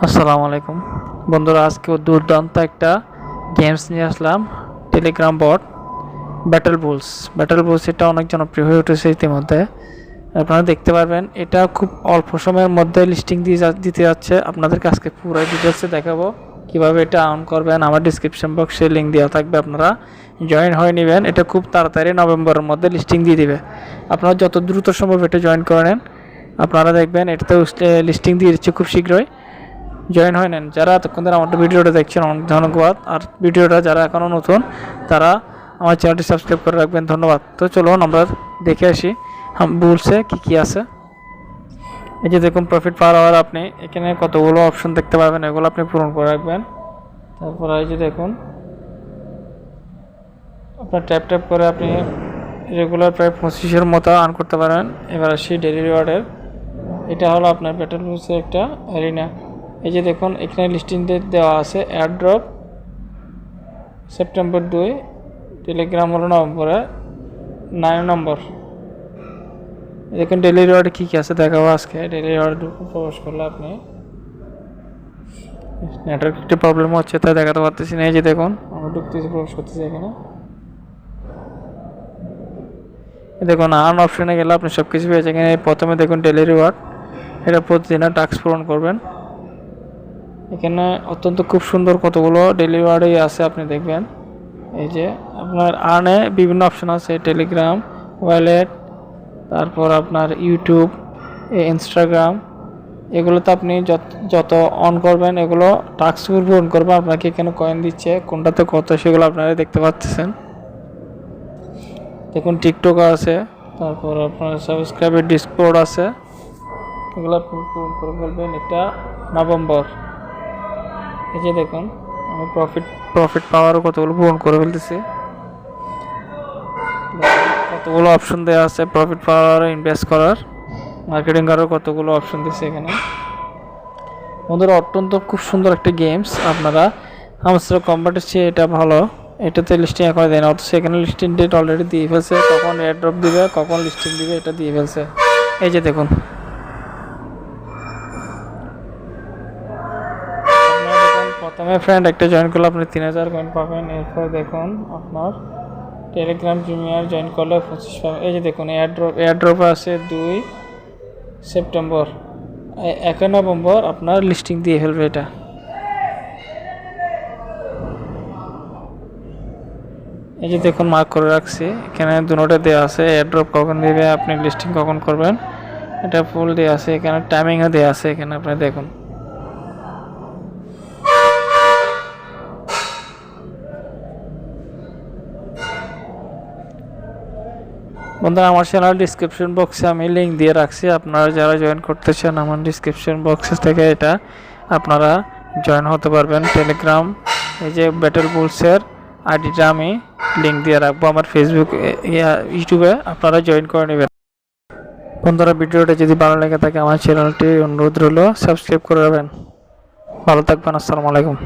আসসালামু আলাইকুম বন্ধুরা, আজকে দুর্দান্ত একটা গেমস নিয়ে আসলাম। টেলিগ্রাম বট ব্যাটেল বুলস এটা অনেক জনপ্রিয় হয়ে উঠেছে ইতিমধ্যে। আপনারা দেখতে পারবেন এটা খুব অল্প সময়ের মধ্যে লিস্টিং দিতে যাচ্ছে। আপনাদেরকে আজকে পুরো ডিটেলসে দেখাবো কিভাবে এটা অন করবেন। আমার ডিসক্রিপশন বক্সে লিঙ্ক দেওয়া থাকবে, আপনারা জয়েন হয়ে নেবেন। এটা খুব তাড়াতাড়ি নভেম্বরের মধ্যে লিস্টিং দিয়ে দিবে। আপনারা যত দ্রুত সম্ভব এটা জয়েন করে নেন। আপনারা দেখবেন এটাতে লিস্টিং দিয়ে দিচ্ছে খুব শীঘ্রই। জয়েন হয়ে নেন। যারা এতক্ষণ ধরে আমার ভিডিওটা দেখছেন অনেক ধন্যবাদ। আর ভিডিওটা যারা এখনও নতুন তারা আমার চ্যানেলটি সাবস্ক্রাইব করে রাখবেন, ধন্যবাদ। তো চলুন আমরা দেখে আসি বুলসে কী আছে। এই যে দেখুন প্রফিট পার আওয়ার, আপনি এখানে কতগুলো অপশন দেখতে পাবেন, এগুলো আপনি পূরণ করে রাখবেন। তারপর এই যে দেখুন আপনার ট্যাপ করে আপনি রেগুলার প্রায় 25-এর মতো আর্ন করতে পারেন। এবার আসি ডেলি রিওয়ার্ডের। এটা হলো আপনার ব্যাটেল বুলসের একটা অ্যারিনা। এই যে দেখুন এখানে লিস্টিং ডেট দেওয়া আছে। এয়ারড্রপ সেপ্টেম্বর 2, টেলিগ্রাম হলো নভেম্বরের 9 নম্বর। দেখুন ডেলি রিওয়ার্ডে কী কী আছে দেখাবো আজকে। ডেলি রিওয়ার্ডে প্রবেশ করলে আপনি নেটওয়ার্ক একটি প্রবলেম হচ্ছে তাই দেখাতে পারতেছি না। এই যে দেখুন আমরা ঢুকতেছি, প্রবেশ করতেছি এখানে। দেখুন আর্ন অপশনে গেলে আপনি সব কিছু পেয়েছেন। এখানে প্রথমে দেখুন ডেলি রিওয়ার্ড, এটা প্রতিদিনের টাস্ক পূরণ করবেন। এখানে অত্যন্ত খুব সুন্দর কতগুলো ডেলি রিওয়ার্ডই আছে, আপনি দেখবেন। এই যে আপনার আর্নে বিভিন্ন অপশন আছে, টেলিগ্রাম ওয়ালেট, তারপর আপনার ইউটিউব, ইনস্টাগ্রাম, এগুলোতে আপনি যত অন করবেন এগুলো টাস্ক পূরণ করবেন। আপনাকে এখানে কয়েন দিচ্ছে, কোনটাতে কত সেগুলো আপনারা দেখতে পাচ্ছেন। দেখুন টিকটক আছে, তারপর আপনার সাবস্ক্রাইবের ডিসকর্ড আছে, এগুলো আপনি পূরণ করে ফেলবেন। এটা নভেম্বর। এই যে দেখুন আমি প্রফিট পাওয়ারও কতগুলো পূরণ করে ফেলতেছি। কতগুলো অপশন দেওয়া আছে প্রফিট পাওয়ার, ইনভেস্ট করার, মার্কেটিং করার কতগুলো অপশন দিচ্ছে এখানে। বন্ধুরা অত্যন্ত খুব সুন্দর একটা গেমস। আপনারা হামস্টার কম্বাটের চেয়ে এটা ভালো। এটাতে লিস্টিং এখন দেয় না, অথচ এখানে লিস্টিং ডেট অলরেডি দিয়ে ফেলছে। কখন এয়ারড্রপ দিবে, কখন লিস্টিং দিবে এটা দিয়ে ফেলছে। এই যে দেখুন প্রথমে ফ্রেন্ড একটা জয়েন করলে আপনি 3000 কয়েন পাবেন। এরপর দেখুন আপনার টেলিগ্রাম প্রিমিয়ার জয়েন করলে 25 পাবেন। এই যে দেখুন এয়ারড্রপ আছে 2 সেপ্টেম্বর, 1 নভেম্বর আপনার লিস্টিং দিয়ে ফেলবে এটা। এই যে দেখুন মার্ক করে রাখছি, এখানে দুটোটা দেওয়া আছে। এয়ারড্রপ কখন দিবে, আপনি লিস্টিং কখন করবেন, এটা ফুল দেওয়া আছে। এখানে টাইমিংও দেওয়া আছে, এখানে আপনি দেখুন। বন্ধুরা আমার চ্যানেল ডিসক্রিপশন বক্সে আমি লিঙ্ক দিয়ে রাখছি। আপনারা যারা জয়েন করতে চান আমার ডিসক্রিপশন বক্সে থেকে এটা আপনারা জয়েন হতে পারবেন। টেলিগ্রাম এই যে ব্যাটেল বুলসের আইডিটা আমি লিঙ্ক দিয়ে রাখবো আমার ফেসবুক ইউটিউবে, আপনারা জয়েন করে নেবেন। বন্ধুরা ভিডিওটা যদি ভালো লেগে থাকে আমার চ্যানেলটি অনুরোধ রইল সাবস্ক্রাইব করে রাখবেন। ভালো থাকবেন, আসসালামু আলাইকুম।